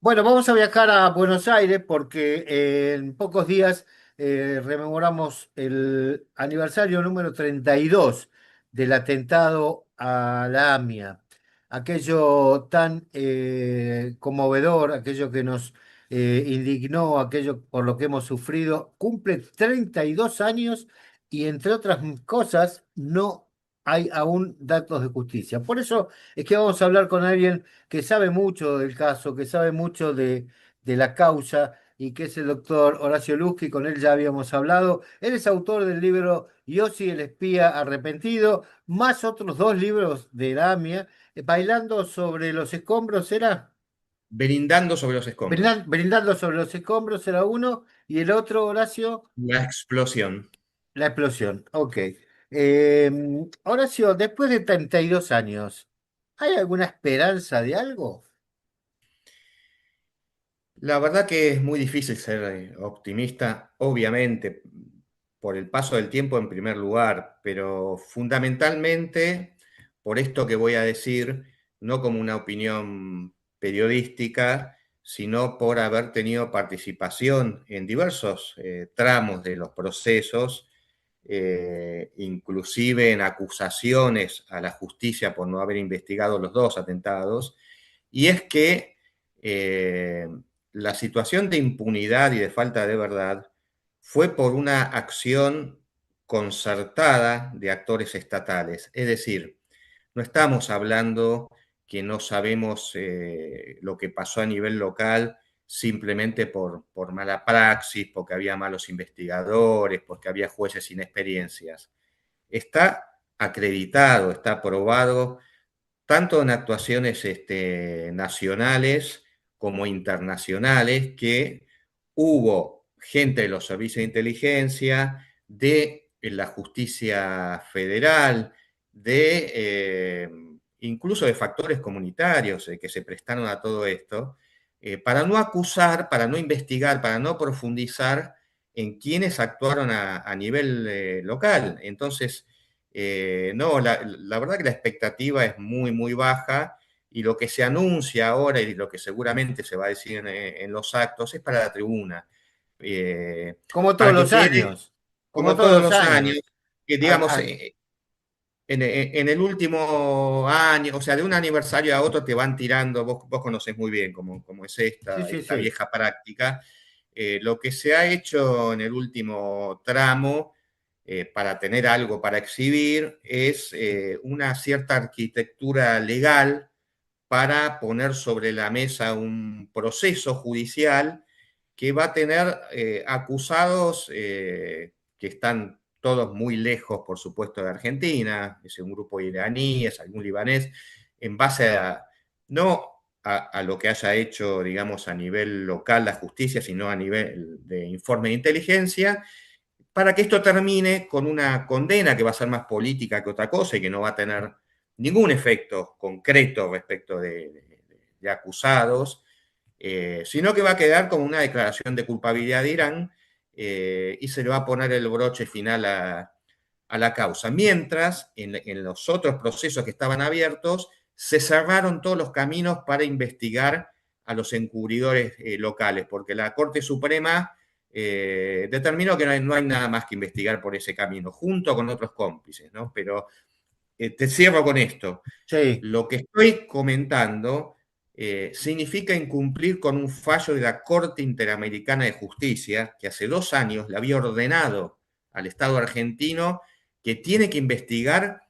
Bueno, vamos a viajar a Buenos Aires porque en pocos días rememoramos el aniversario número 32 del atentado a la AMIA. Aquello tan conmovedor, aquello que nos indignó, aquello por lo que hemos sufrido, cumple 32 años y entre otras cosas no hay aún datos de justicia. Por eso es que vamos a hablar con alguien que sabe mucho del caso, que sabe mucho de la causa y que es el doctor Horacio Luzzi, con él ya habíamos hablado. Él es autor del libro Yossi el espía arrepentido, más otros dos libros de Damia, Bailando sobre los escombros era, Brindando sobre los escombros. Brindando sobre los escombros era uno, y el otro, Horacio, La explosión. La explosión. Ok. Horacio, después de 32 años, ¿hay alguna esperanza de algo? La verdad que es muy difícil ser optimista, obviamente, por el paso del tiempo en primer lugar, pero fundamentalmente por esto que voy a decir, no como una opinión periodística, sino por haber tenido participación en diversos tramos de los procesos, inclusive en acusaciones a la justicia por no haber investigado los dos atentados, y es que eh, la situación de impunidad y de falta de verdad fue por una acción concertada de actores estatales. Es decir, no estamos hablando que no sabemos lo que pasó a nivel local simplemente por mala praxis, porque había malos investigadores, porque había jueces sin experiencias. Está acreditado, está probado tanto en actuaciones nacionales como internacionales, que hubo gente de los servicios de inteligencia, de la justicia federal, de incluso de factores comunitarios que se prestaron a todo esto, para no acusar, para no investigar, para no profundizar en quienes actuaron a nivel local. Entonces, no, la verdad que la expectativa es muy, muy baja y lo que se anuncia ahora y lo que seguramente se va a decir en los actos es para la tribuna. Como todos Para que los quede, años, como como todos todos los los años, años. que Al- digamos, al- en el último año, o sea, de un aniversario a otro te van tirando, vos conocés muy bien cómo es sí, sí, esta sí. vieja práctica. Lo que se ha hecho en el último tramo para tener algo para exhibir es una cierta arquitectura legal para poner sobre la mesa un proceso judicial que va a tener acusados que están todos muy lejos, por supuesto, de Argentina, es un grupo iraní, es algún libanés, en base a no a lo que haya hecho, digamos, a nivel local la justicia, sino a nivel de informe de inteligencia, para que esto termine con una condena que va a ser más política que otra cosa y que no va a tener ningún efecto concreto respecto de acusados, sino que va a quedar como una declaración de culpabilidad de Irán y se le va a poner el broche final a la causa. Mientras, en los otros procesos que estaban abiertos, se cerraron todos los caminos para investigar a los encubridores locales, porque la Corte Suprema determinó que no hay nada más que investigar por ese camino, junto con otros cómplices, ¿no? Pero te cierro con esto. Sí. Lo que estoy comentando significa incumplir con un fallo de la Corte Interamericana de Justicia, que hace 2 años le había ordenado al Estado argentino que tiene que investigar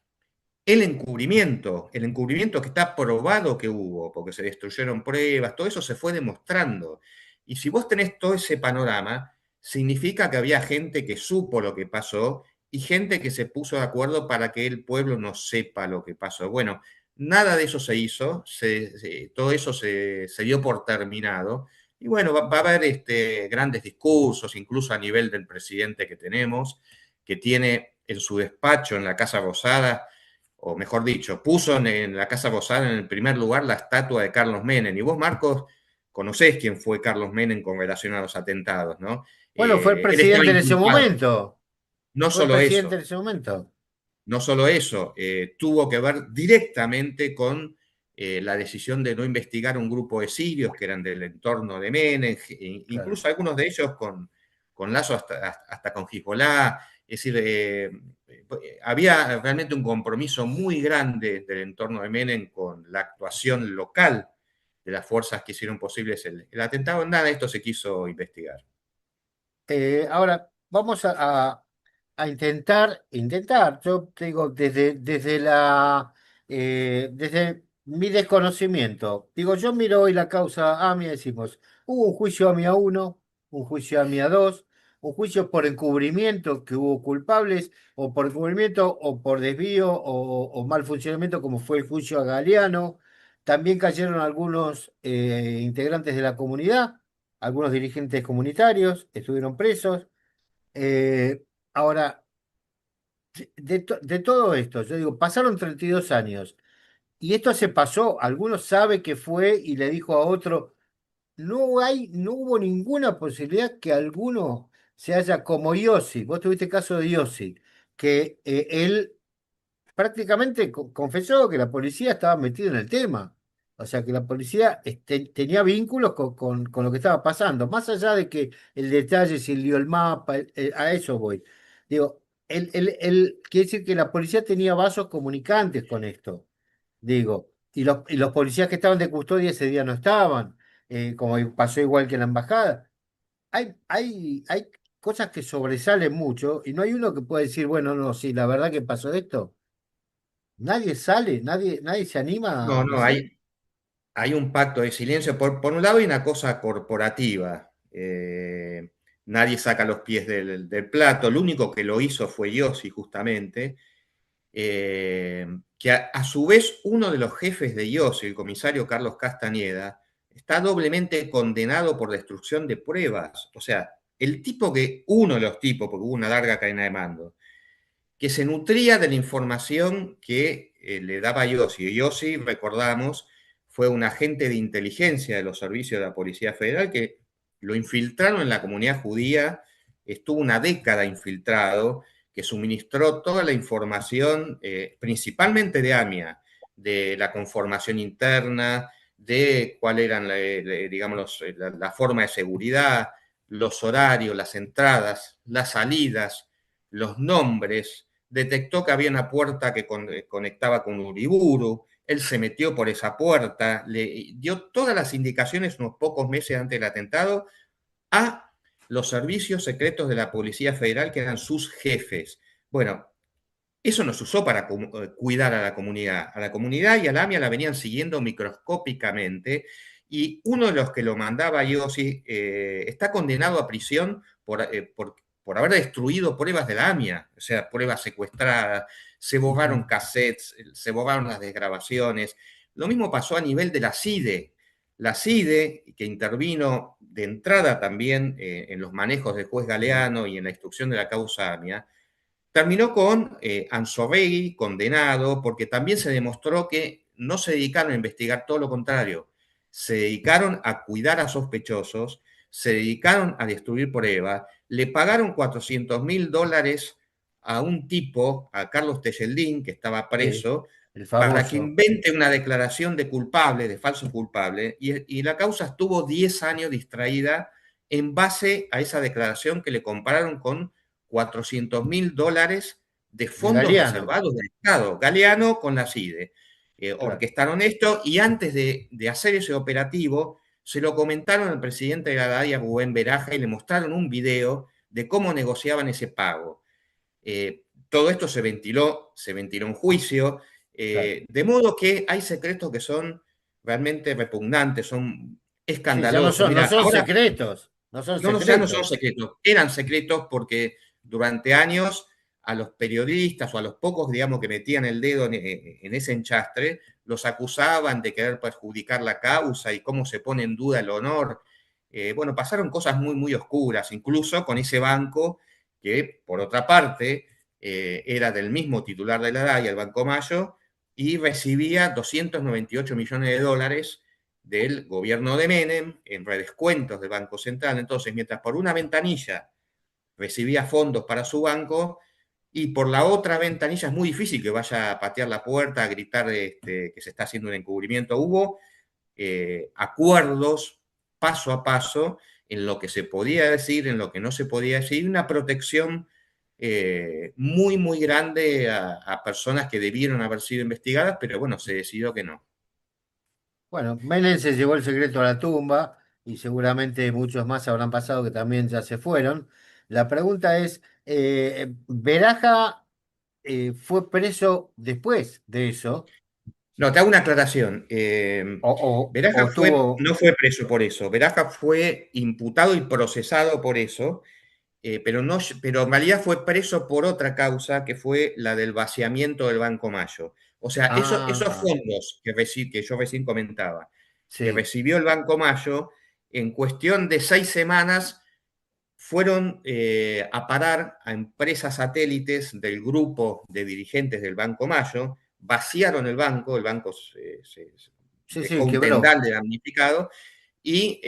el encubrimiento que está probado que hubo, porque se destruyeron pruebas, todo eso se fue demostrando. Y si vos tenés todo ese panorama, significa que había gente que supo lo que pasó y gente que se puso de acuerdo para que el pueblo no sepa lo que pasó. Bueno, nada de eso se hizo, todo eso se dio por terminado. Y bueno, va a haber grandes discursos, incluso a nivel del presidente que tenemos, que tiene en su despacho en la Casa Rosada, o mejor dicho, puso en la Casa Rosada en el primer lugar la estatua de Carlos Menem. Y vos, Marcos, conocés quién fue Carlos Menem con relación a los atentados, ¿no? Bueno, fue el Él estaba presidente en ese implicado. momento. No Fue el solo presidente eso, en ese momento. no solo eso, tuvo que ver directamente con la decisión de no investigar un grupo de sirios que eran del entorno de Menem, claro. incluso algunos de ellos con lazo hasta con Hezbollah. Es decir, había realmente un compromiso muy grande del entorno de Menem con la actuación local de las fuerzas que hicieron posibles el atentado. Nada de esto se quiso investigar. Ahora, vamos a intentar, yo te digo, desde mi desconocimiento, digo, yo miro hoy la causa AMIA y decimos, hubo un juicio AMIA 1, un juicio AMIA 2, un juicio por encubrimiento, que hubo culpables, o por encubrimiento, o por desvío, o mal funcionamiento, como fue el juicio a Galeano. También cayeron algunos integrantes de la comunidad, algunos dirigentes comunitarios estuvieron presos. Eh, Ahora, de todo esto, yo digo, pasaron 32 años y esto se pasó, alguno sabe que fue y le dijo a otro, no hubo ninguna posibilidad que alguno se haya como Yossi, vos tuviste el caso de Yossi, que él prácticamente confesó que la policía estaba metida en el tema. O sea, que la policía tenía vínculos con lo que estaba pasando. Más allá de que el detalle, si él dio el mapa, a eso voy. Digo, quiere decir que la policía tenía vasos comunicantes con esto. Digo, y los policías que estaban de custodia ese día no estaban, como pasó igual que en la embajada. Hay cosas que sobresalen mucho y no hay uno que pueda decir, bueno, no, sí, la verdad que pasó esto. Nadie sale, nadie se anima a No, no, decir. hay un pacto de silencio. Por un lado hay una cosa corporativa. Nadie saca los pies del plato. Lo único que lo hizo fue Yossi, justamente. Que a su vez uno de los jefes de Yossi, el comisario Carlos Castañeda, está doblemente condenado por destrucción de pruebas. O sea, uno de los tipos, porque hubo una larga cadena de mando, que se nutría de la información que le daba Yossi. Yossi, recordamos, fue un agente de inteligencia de los servicios de la Policía Federal que lo infiltraron en la comunidad judía, estuvo una década infiltrado, que suministró toda la información, principalmente de AMIA, de la conformación interna, de cuál eran, digamos, la forma de seguridad, los horarios, las entradas, las salidas, los nombres, detectó que había una puerta que conectaba con Uriburu, él se metió por esa puerta, le dio todas las indicaciones unos pocos meses antes del atentado a los servicios secretos de la Policía Federal, que eran sus jefes. Bueno, eso nos usó para cuidar a la comunidad. A la comunidad y a la AMIA la venían siguiendo microscópicamente y uno de los que lo mandaba a Yossi está condenado a prisión por haber destruido pruebas de la AMIA, o sea, pruebas secuestradas, se borraron Ujú. cassettes, se borraron las desgrabaciones. Lo mismo pasó a nivel de la CIDE. La CIDE, que intervino de entrada también en los manejos del juez Galeano y en la instrucción de la causa AMIA, terminó con Anzoregui condenado porque también se demostró que no se dedicaron a investigar, todo lo contrario, se dedicaron a cuidar a sospechosos, se dedicaron a destruir pruebas, le pagaron $400.000 a un tipo, a Carlos Tejeldín, que estaba Sí, preso, el para que famoso. invente una declaración de culpable, de falso culpable, y la causa estuvo 10 años distraída en base a esa declaración que le compararon con $400.000 de De fondos Galeano, reservados del Estado. Galeano con la CIDE. claro. Orquestaron esto y antes de hacer ese operativo, se lo comentaron al presidente de la DAIA, Rubén Beraja, y le mostraron un video de cómo negociaban ese pago. Todo esto se ventiló en juicio, Claro. de modo que hay secretos que son realmente repugnantes, son Sí, ya escandalosos. no Mira, son ahora secretos, no son no, no, ya no son secretos. secretos, eran secretos porque durante años a los periodistas o a los pocos, digamos, que metían el dedo en ese enchastre, los acusaban de querer perjudicar la causa y cómo se pone en duda el honor. Bueno, pasaron cosas muy, muy oscuras, incluso con ese banco que, por otra parte, era del mismo titular de la DAIA, el Banco Mayo, y recibía 298 millones de dólares del gobierno de Menem en redescuentos del Banco Central. Entonces, mientras por una ventanilla recibía fondos para su banco, y por la otra ventanilla es muy difícil que vaya a patear la puerta, a gritar que se está haciendo un encubrimiento. Hubo acuerdos paso a paso en lo que se podía decir, en lo que no se podía decir, una protección muy, muy grande a personas que debieron haber sido investigadas, pero bueno, se decidió que no. Bueno, Menem se llevó el secreto a la tumba y seguramente muchos más habrán pasado que también ya se fueron. La pregunta es, ¿Veraja fue preso después de eso? No, te hago una aclaración. Veraja ¿O tuvo... no fue preso por eso. Veraja fue imputado y procesado por eso, pero en realidad fue preso por otra causa que fue la del vaciamiento del Banco Mayo. O sea, esos Ah, fondos que yo recién comentaba, que sí. recibió el Banco Mayo, en cuestión de 6 semanas fueron a parar a empresas satélites del grupo de dirigentes del Banco Mayo, vaciaron el banco se Sí, dejó sí, un quebró. tendal de damnificado y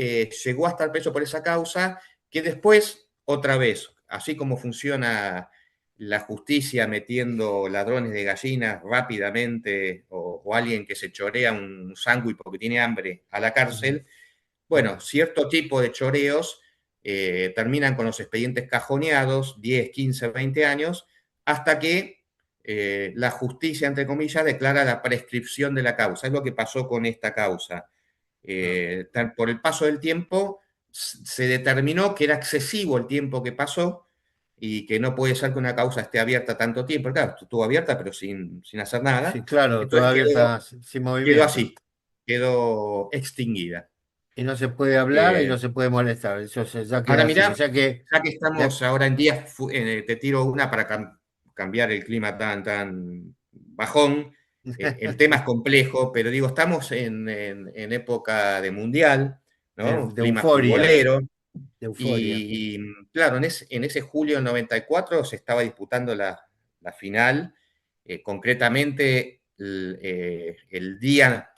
llegó a estar preso por esa causa, que después, otra vez, así como funciona la justicia metiendo ladrones de gallinas rápidamente o alguien que se chorea un sándwich porque tiene hambre a la Ujú, cárcel, bueno, ujú. cierto tipo de choreos terminan con los expedientes cajoneados, 10, 15, 20 años, hasta que la justicia, entre comillas, declara la prescripción de la causa. Es lo que pasó con esta causa. Ah, Por el paso del tiempo, se determinó que era excesivo el tiempo que pasó y que no puede ser que una causa esté abierta tanto tiempo. Claro, estuvo abierta, pero sin hacer nada. sí, claro, Entonces todavía está sin quedó movimiento. así, quedó extinguida. Y no se puede hablar y Eh, no se puede molestar. Eso ya Ahora queda así. O mirá, sea que... ya que de- estamos ahora en días, te tiro una para cambiar el clima tan bajón. El tema es complejo, pero digo, estamos en época de mundial, ¿no? Un de clima euforia, futbolero. de euforia. Y claro, en ese julio del 94 se estaba disputando la final, concretamente el día,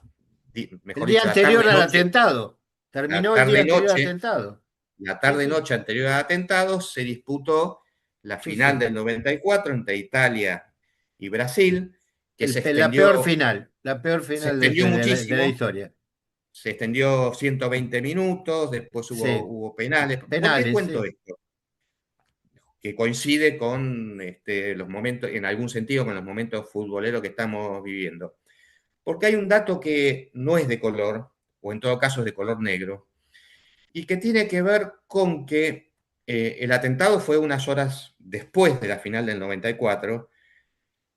El mejor día dicho, anterior al atentado. la Terminó el día anterior al tarde-noche, atentado. la Sí, sí, tarde-noche anterior al atentado se disputó la sí, final sí. del 94 entre Italia y Brasil, que La peor se final extendió de la muchísimo, historia. se extendió 120 minutos, después Sí, hubo penales. ¿Por qué penales, cuento sí. esto? Que coincide con los momentos, en algún sentido, con los momentos futboleros que estamos viviendo. Porque hay un dato que no es de color, o en todo caso es de color negro, y que tiene que ver con que el atentado fue unas horas después de la final del 94,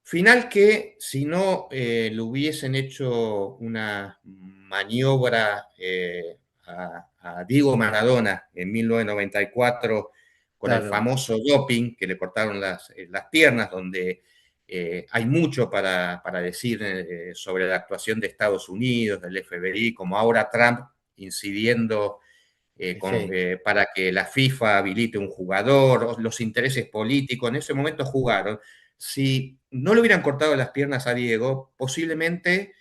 final que si no le hubiesen hecho una maniobra a Diego Maradona en 1994 con el Claro, famoso doping que le cortaron las piernas, donde hay mucho para decir sobre la actuación de Estados Unidos, del FBI, como ahora Trump incidiendo sí. para que la FIFA habilite un jugador, los intereses políticos, en ese momento jugaron. Si no le hubieran cortado las piernas a Diego, posiblemente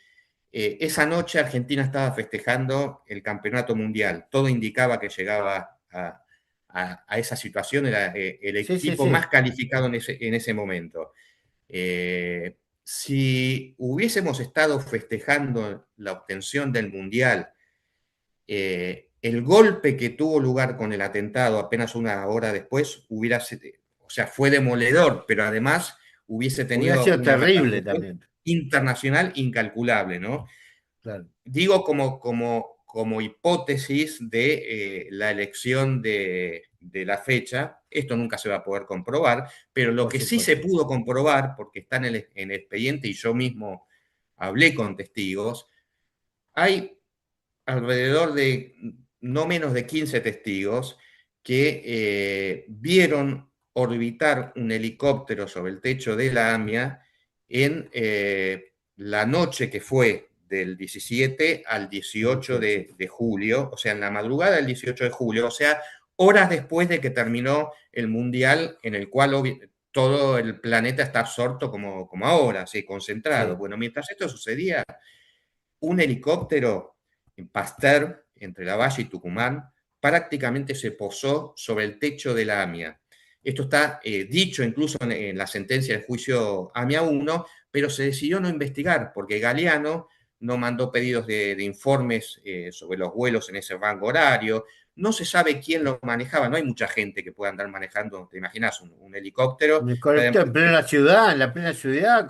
esa noche Argentina estaba festejando el campeonato mundial. Todo indicaba que llegaba a esa situación, era el Sí, sí, equipo más sí. calificado en ese momento. Si hubiésemos estado festejando la obtención del mundial, el golpe que tuvo lugar con el atentado apenas una hora después o sea, fue demoledor, pero además hubiese Hubiera tenido sido una terrible repercusión también. internacional incalculable, ¿no? Claro, Digo como hipótesis de la elección de la fecha, esto nunca se va a poder comprobar, pero lo por que sí se supuesto. pudo comprobar, porque está en el expediente y yo mismo hablé con testigos, hay alrededor de no menos de 15 testigos que vieron orbitar un helicóptero sobre el techo de la AMIA en la noche que fue del 17 al El 18 18. de julio, o sea, en la madrugada del 18 de julio, o sea, horas después de que terminó el Mundial en el cual todo el planeta está absorto como ahora, así, concentrado. Sí. Bueno, mientras esto sucedía, un helicóptero en Pasteur, entre La Valle y Tucumán, prácticamente se posó sobre el techo de la AMIA. Esto está dicho incluso en la sentencia del juicio AMIA 1, pero se decidió no investigar porque Galeano no mandó pedidos de informes sobre los vuelos en ese rango horario. No se sabe quién lo manejaba, no hay mucha gente que pueda andar manejando, te imaginas, un helicóptero, Un que helicóptero además en plena ciudad, en la plena ciudad,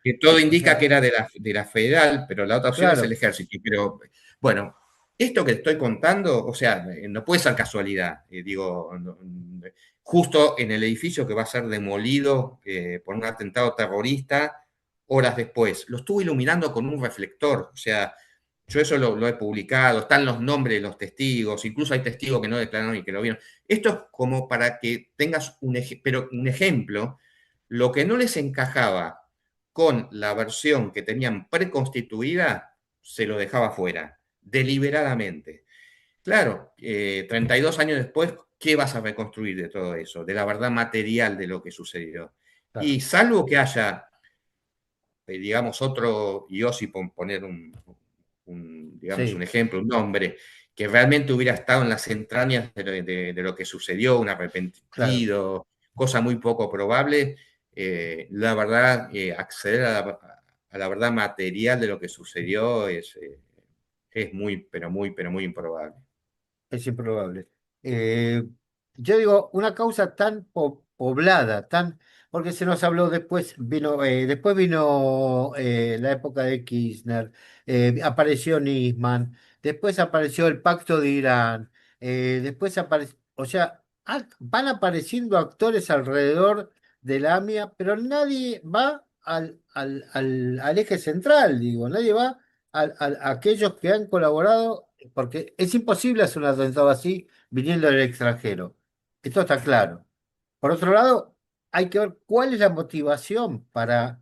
que todo o indica que sea, era de la federal, pero la otra opción es el claro, ejército. Pero bueno, esto que estoy contando, o sea, no puede ser casualidad. Digo, justo en el edificio que va a ser demolido por un atentado terrorista, horas después. Lo estuvo iluminando con un reflector, o sea, yo eso lo he publicado, están los nombres de los testigos, incluso hay testigos que no declararon y que lo vieron. Esto es como para que tengas pero un ejemplo, lo que no les encajaba con la versión que tenían preconstituida, se lo dejaba fuera, deliberadamente. Claro, 32 años después, ¿qué vas a reconstruir de todo eso? De la verdad material de lo que sucedió. claro, Y salvo que haya, digamos, otro Yossi, por poner digamos, un sí, ejemplo, un nombre, que realmente hubiera estado en las entrañas de lo que sucedió, un claro. arrepentido, cosa muy poco probable, la verdad, acceder a la verdad material de lo que sucedió es muy, pero muy improbable. Es improbable. Eh, yo digo, una causa tan poblada, porque se nos habló después vino la época de Kirchner, apareció Nisman, después apareció el Pacto de Irán, después apareció, o sea, van apareciendo actores alrededor de la AMIA, pero nadie va al eje central, digo, nadie va a aquellos que han colaborado porque es imposible hacer un atentado así viniendo del extranjero. Esto está claro. Por otro lado, hay que ver cuál es la motivación para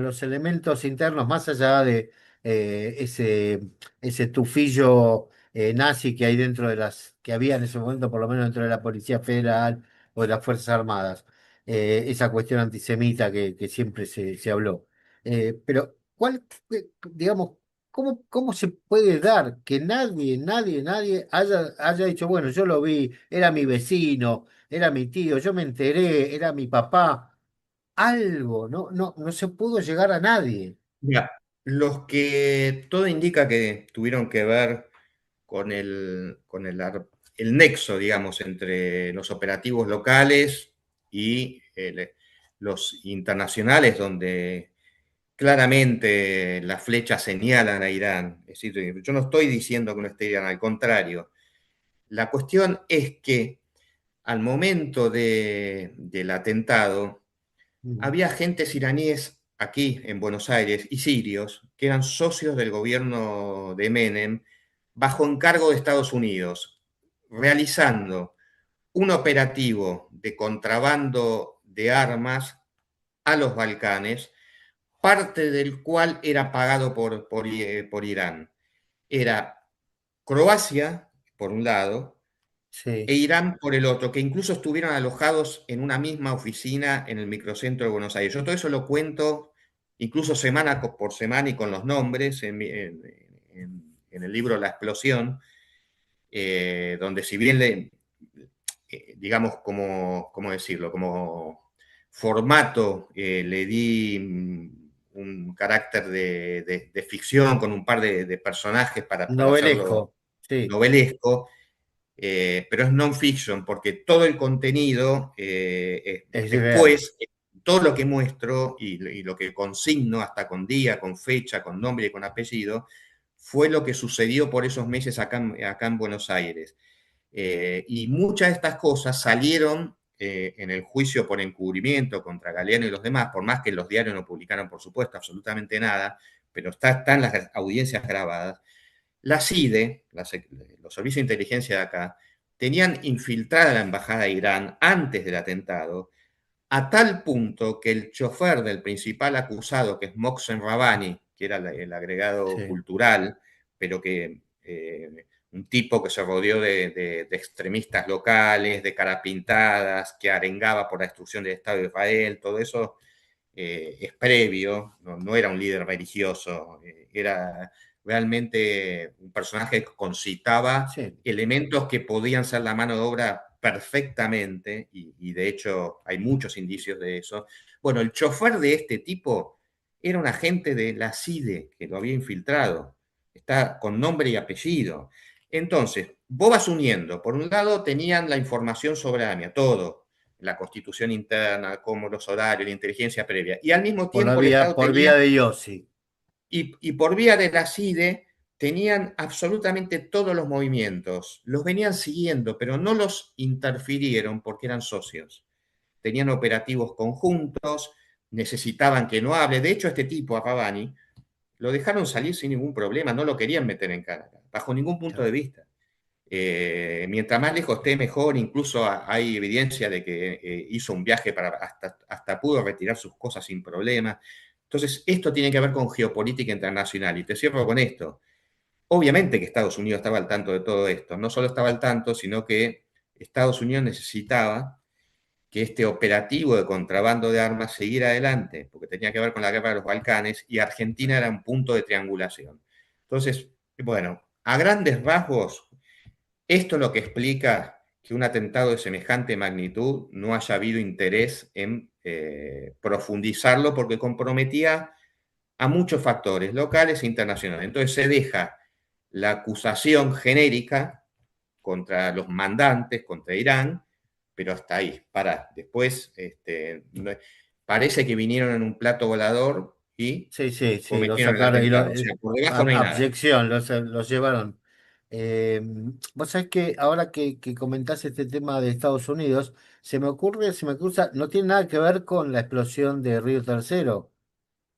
los elementos internos, más allá de ese tufillo nazi que hay dentro de que había en ese momento, por lo menos dentro de la Policía Federal o de las Fuerzas Armadas. Esa cuestión antisemita que siempre se habló. Pero, digamos, cómo se puede dar que nadie haya dicho, bueno, yo lo vi, era mi vecino, era mi tío, yo me enteré, era mi papá? Algo, no se pudo llegar a nadie. Mira, los que todo indica que tuvieron que ver con el nexo, digamos, entre los operativos locales y los internacionales, donde claramente las flechas señalan a Irán. Es decir, yo no estoy diciendo que no esté Irán, al contrario. La cuestión es que al momento del atentado, Mm. había agentes iraníes aquí en Buenos Aires y sirios que eran socios del gobierno de Menem bajo encargo de Estados Unidos, realizando un operativo de contrabando de armas a los Balcanes, parte del cual era pagado por Irán. Era Croacia, por un lado, e Sí, Irán por el otro, que incluso estuvieron alojados en una misma oficina en el microcentro de Buenos Aires. Yo todo eso lo cuento incluso semana por semana y con los nombres en el libro La Explosión, donde si bien digamos, ¿cómo decirlo? Como formato le di un carácter de ficción con un par de personajes para hacerlo novelesco, sí, novelesco, pero es non-fiction porque todo el contenido es real. después, todo lo que muestro y lo que consigno, hasta con día, con fecha, con nombre y con apellido, fue lo que sucedió por esos meses acá en Buenos Aires. Y muchas de estas cosas salieron en el juicio por encubrimiento contra Galeano y los demás, por más que los diarios no publicaron, por supuesto, absolutamente nada, pero están las audiencias grabadas. La CIDE, los servicios de inteligencia de acá, tenían infiltrada la embajada de Irán antes del atentado, a tal punto que el chofer del principal acusado, que es Mohsen Rabbani, que era el agregado Sí. cultural, pero que un tipo que se rodeó de extremistas locales, de cara pintadas, que arengaba por la destrucción del Estado de Israel, todo eso es previo, no era un líder religioso, era realmente un personaje que concitaba Sí, elementos que podían ser la mano de obra perfectamente, y de hecho hay muchos indicios de eso. Bueno, el chofer de este tipo era un agente de la CIDE que lo había infiltrado. Está con nombre y apellido. Entonces, vos vas uniendo. Por un lado, tenían la información sobre AMIA, todo, la constitución interna, como los horarios, la inteligencia previa. Y al mismo tiempo el Estado por vía tenía, de Yossi. y por vía de la CIDE, tenían absolutamente todos los movimientos. Los venían siguiendo, pero no los interfirieron porque eran socios. Tenían operativos conjuntos, necesitaban que no hable. De hecho, este tipo, a Pavani, lo dejaron salir sin ningún problema, no lo querían meter en Canadá, bajo ningún punto de vista. Mientras más lejos esté, mejor. Incluso hay evidencia de que hizo un viaje para hasta pudo retirar sus cosas sin problema. Entonces, esto tiene que ver con geopolítica internacional. Y te cierro con esto. Obviamente que Estados Unidos estaba al tanto de todo esto. No solo estaba al tanto, sino que Estados Unidos necesitaba que este operativo de contrabando de armas siguiera adelante, porque tenía que ver con la guerra de los Balcanes, y Argentina era un punto de triangulación. Entonces, bueno, a grandes rasgos, esto es lo que explica que un atentado de semejante magnitud no haya habido interés en profundizarlo, porque comprometía a muchos factores locales e internacionales. Entonces se deja la acusación genérica contra los mandantes, contra Irán, pero hasta ahí, para. Después parece que vinieron en un plato volador y Sí, sí, sí, lo cometieron el sacaron y atentado. O sea, por debajo no hay nada. abyección, los llevaron. Eh, Vos sabés que ahora que comentás este tema de Estados Unidos, se me cruza, no tiene nada que ver con la explosión de Río Tercero.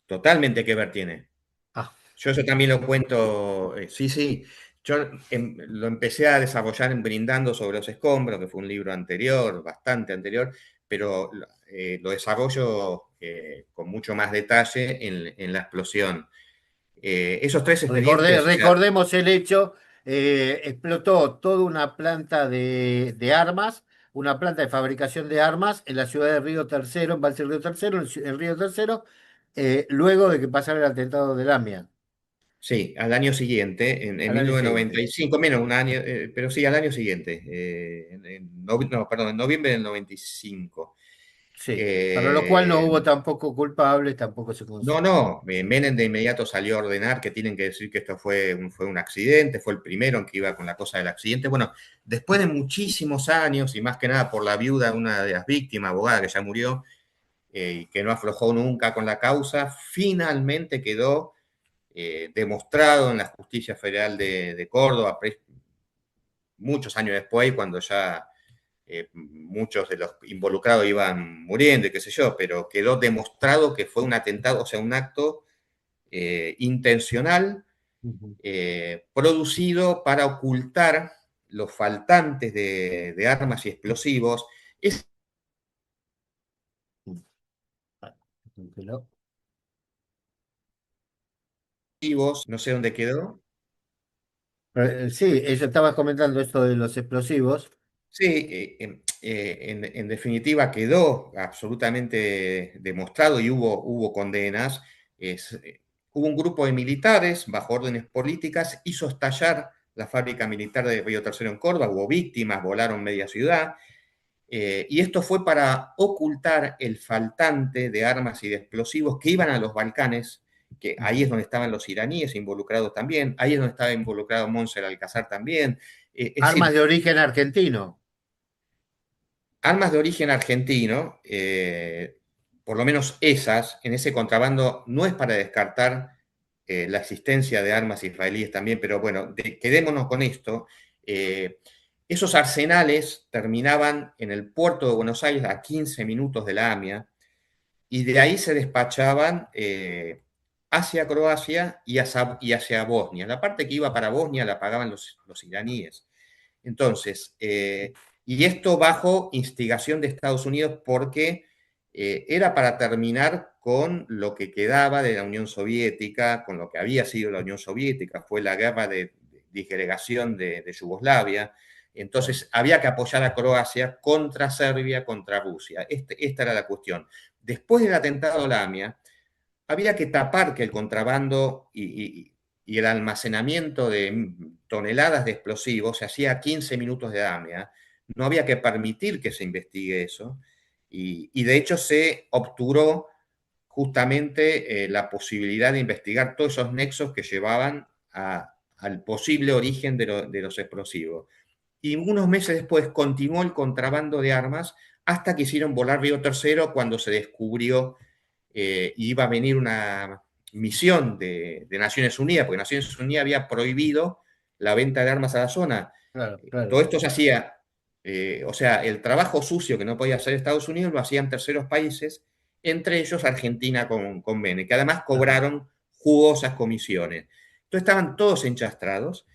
Totalmente que ver tiene. Ah, Yo eso también lo cuento, sí, sí. Yo lo empecé a desarrollar en Brindando sobre los escombros, que fue un libro anterior, bastante anterior, pero lo desarrollo con mucho más detalle en la explosión. Esos tres expedientes, o sea, recordemos el hecho, explotó toda una planta de armas, una planta de fabricación de armas en la ciudad de Río Tercero, en Valse Río Tercero, en Río Tercero, luego de que pasara el atentado del AMIA, sí, al año siguiente, en al año siguiente. 1995, menos un año, pero sí, al año siguiente, no, perdón, en noviembre del 95. Sí, para lo cual no Eh, hubo tampoco culpables, tampoco se No, conoció. no, Menem de inmediato salió a ordenar que tienen que decir que esto fue un accidente, fue el primero en que iba con la cosa del accidente. Bueno, después de muchísimos años, y más que nada por la viuda de una de las víctimas, abogada que ya murió, y que no aflojó nunca con la causa, finalmente quedó demostrado en la Justicia Federal de Córdoba, muchos años después, cuando ya muchos de los involucrados iban muriendo y qué sé yo, pero quedó demostrado que fue un atentado, o sea, un acto intencional, Ujú. producido para ocultar los faltantes de armas y explosivos. Ah, tranquilo. Explosivos, no sé dónde quedó. Sí, eso estabas comentando esto de los explosivos. Sí, en definitiva quedó absolutamente demostrado y hubo condenas. Es, hubo un grupo de militares bajo órdenes políticas, hizo estallar la fábrica militar de Río Tercero en Córdoba, hubo víctimas, volaron media ciudad. Y esto fue para ocultar el faltante de armas y de explosivos que iban a los Balcanes, que ahí es Ujú. donde estaban los iraníes involucrados también, ahí es donde estaba involucrado Monser Alcázar también. Es Armas decir, de origen argentino. armas de origen argentino, por lo menos esas, en ese contrabando, no es para descartar la existencia de armas israelíes también, pero bueno, quedémonos con esto. Eh, Esos arsenales terminaban en el puerto de Buenos Aires a 15 minutos de la AMIA y de ahí se despachaban hacia Croacia y hacia Bosnia. La parte que iba para Bosnia la pagaban los iraníes. Entonces, y esto bajo instigación de Estados Unidos porque era para terminar con lo que quedaba de la Unión Soviética, con lo que había sido la Unión Soviética, fue la guerra de disgregación de Yugoslavia. Claro. Entonces había que apoyar a Croacia contra Serbia, contra Rusia. Esta era la cuestión. Después del atentado a la AMIA, había que tapar que el contrabando y el almacenamiento de toneladas de explosivos se hacía a 15 minutos de AMIA. no había que permitir que se investigue eso, y de hecho se obturó justamente la posibilidad de investigar todos esos nexos que llevaban al posible origen de los explosivos. Y unos meses después continuó el contrabando de armas hasta que hicieron volar Río Tercero cuando se descubrió iba a venir una misión de Naciones Unidas, porque Naciones Unidas había prohibido la venta de armas a la zona. Claro, Todo claro. esto se hacía, o sea, el trabajo sucio que no podía hacer Estados Unidos lo hacían terceros países, entre ellos Argentina con Bene, que además Ajá. cobraron jugosas comisiones. Entonces estaban todos enchastrados.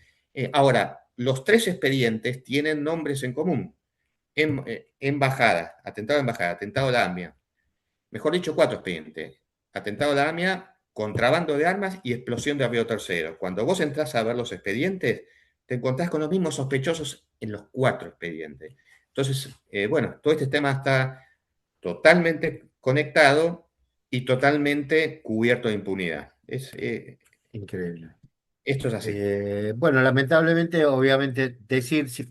Ahora, los tres expedientes tienen nombres en común. Embajada, atentado a embajada, atentado a la AMIA. Mejor dicho, cuatro expedientes. Atentado a la AMIA, contrabando de armas y explosión de avión tercero. Cuando vos entras a ver los expedientes, te encontrás con los mismos sospechosos en los cuatro expedientes. Entonces, bueno, todo este tema está totalmente conectado y totalmente cubierto de impunidad. Increíble. Esto es así. Bueno, lamentablemente, obviamente,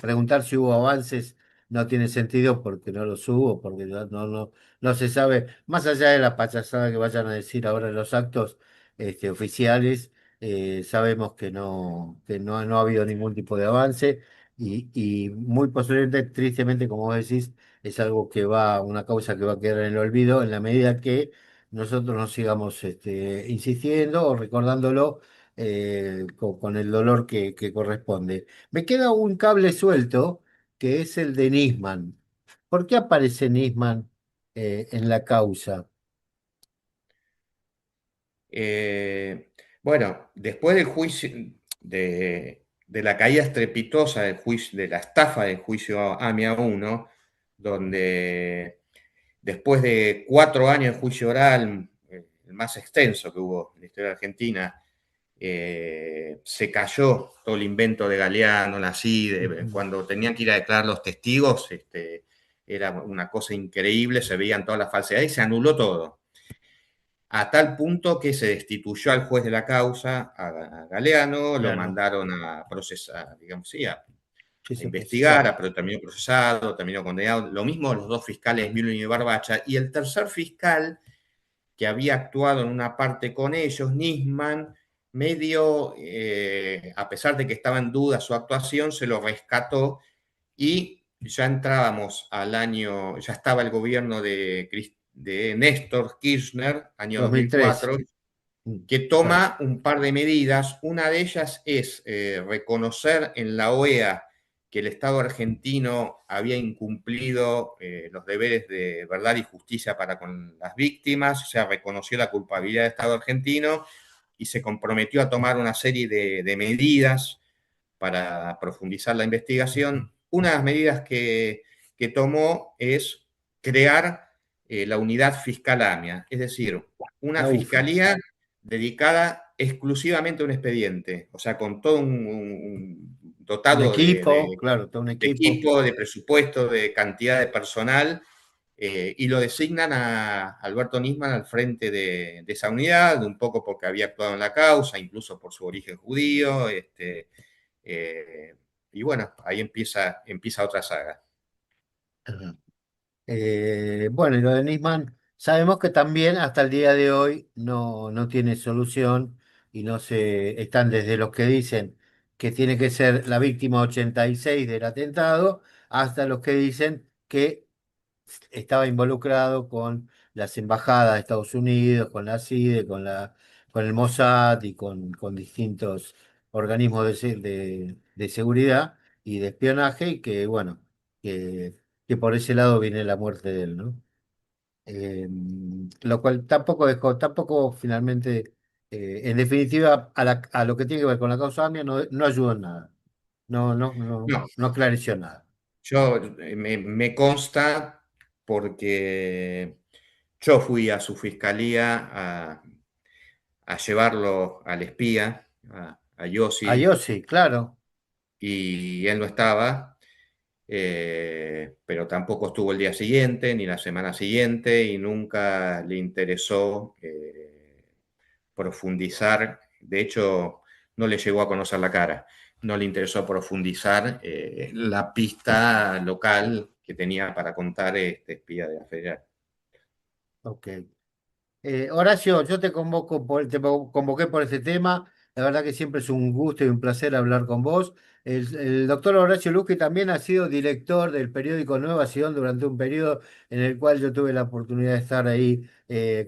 preguntar si hubo avances no tiene sentido porque no los hubo, porque no se sabe, más allá de la payasada que vayan a decir ahora en los actos oficiales, sabemos que no ha habido ningún tipo de avance y muy posiblemente, tristemente, como vos decís, es algo una causa que va a quedar en el olvido en la medida que nosotros nos sigamos insistiendo o recordándolo con el dolor que corresponde. Me queda un cable suelto que es el de Nisman. ¿Por qué aparece Nisman en la causa? Eh, bueno, después del juicio, de la caída estrepitosa del juicio, de la estafa del juicio AMIA 1, donde después de 4 años de juicio oral, el más extenso que hubo en la historia de Argentina, se cayó todo el invento de Galeano, la CIDE, Ujú. cuando tenían que ir a declarar los testigos, era una cosa increíble, se veían todas las falsedades y se anuló todo a tal punto que se destituyó al juez de la causa, a Galeano, lo Claro, mandaron a procesar, digamos, sí, sí, a se investigar, procesar. pero terminó procesado, terminó condenado. Lo mismo los dos fiscales, Müller y Barbacha, y el tercer fiscal que había actuado en una parte con ellos, Nisman, medio, a pesar de que estaba en duda su actuación, se lo rescató y ya entrábamos al año, ya estaba el gobierno de Néstor Kirchner, año 2003. 2004, Mm, que claro. toma un par de medidas. Una de ellas es reconocer en la OEA que el Estado argentino había incumplido los deberes de verdad y justicia para con las víctimas, o sea, reconoció la culpabilidad del Estado argentino y se comprometió a tomar una serie de medidas para profundizar la investigación. Una de las medidas que tomó es crear la unidad fiscal AMIA, es decir, una La UFI. fiscalía dedicada exclusivamente a un expediente, o sea, con todo un Un dotado equipo, claro, todo un de equipo. equipo, de presupuesto, de cantidad de personal, y lo designan a Alberto Nisman al frente de esa unidad, un poco porque había actuado en la causa, incluso por su origen judío, eh, y bueno, ahí empieza otra saga. Ajá. Bueno, y lo de Nisman, sabemos que también hasta el día de hoy no tiene solución y no se están desde los que dicen que tiene que ser la víctima 86 del atentado hasta los que dicen que estaba involucrado con las embajadas de Estados Unidos, con la CIDE, con el Mossad y con distintos organismos de seguridad y de espionaje y que, bueno, que, que por ese lado viene la muerte de él, ¿no? Eh, lo cual tampoco finalmente, en definitiva, a lo que tiene que ver con la causa AMIA no ayudó en nada, No, no aclareció nada. yo me consta porque yo fui a su fiscalía a llevarlo al espía, a A Yossi, Yossi, claro. y él no estaba, pero tampoco estuvo el día siguiente ni la semana siguiente y nunca le interesó profundizar. De hecho, no le llegó a conocer la cara. no le interesó profundizar la pista local que tenía para contar este espía de la Federal. Ok. Horacio, yo te convoqué por este tema. La verdad que siempre es un gusto y un placer hablar con vos. El doctor Horacio Luque también ha sido director del periódico Nueva Sion durante un periodo en el cual yo tuve la oportunidad de estar ahí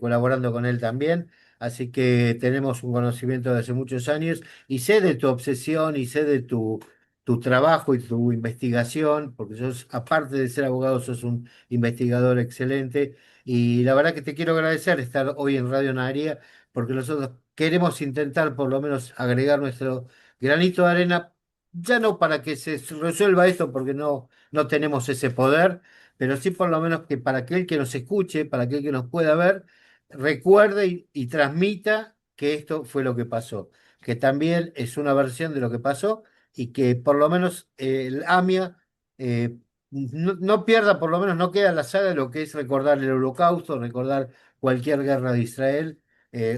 colaborando con él también. Así que tenemos un conocimiento de hace muchos años y sé de tu obsesión y sé de tu trabajo y tu investigación, porque sos, aparte de ser abogado, sos un investigador excelente. Y la verdad que te quiero agradecer estar hoy en Radio Naría, porque nosotros queremos intentar por lo menos agregar nuestro granito de arena, ya no para que se resuelva esto, porque no tenemos ese poder, pero sí por lo menos que para aquel que nos escuche, para aquel que nos pueda ver, recuerde y transmita que esto fue lo que pasó, que también es una versión de lo que pasó y que por lo menos el AMIA no pierda, por lo menos no queda en la saga de lo que es recordar el Holocausto, recordar cualquier guerra de Israel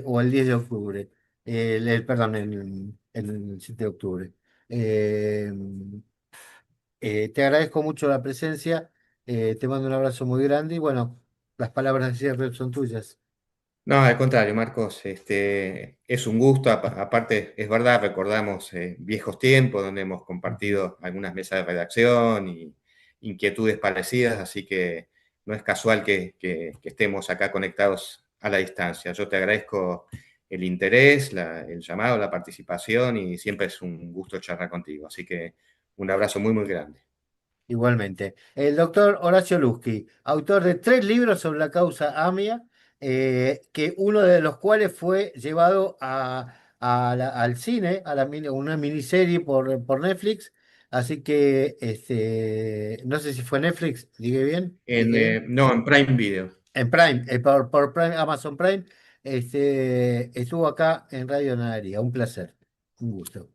o el 10 de octubre, perdón, el 7 de octubre. Eh, Te agradezco mucho la presencia, te mando un abrazo muy grande y bueno, las palabras de cierre son tuyas. No, al contrario, Marcos, es un gusto. Aparte, es verdad, recordamos viejos tiempos donde hemos Ujú. compartido algunas mesas de redacción y inquietudes parecidas, así que no es casual que estemos acá conectados a la distancia. Yo te agradezco el interés, el llamado, la participación y siempre es un gusto charlar contigo. Así que un abrazo muy, muy grande. Igualmente. El doctor Horacio Lusky, autor de 3 libros sobre la causa AMIA, que uno de los cuales fue llevado al cine, una miniserie por Netflix. Así que no sé si fue Netflix, dije bien, dije bien. No, en Prime Video. En Prime, por Prime, Amazon Prime, estuvo acá en Radio Nadaría. Un placer, un gusto.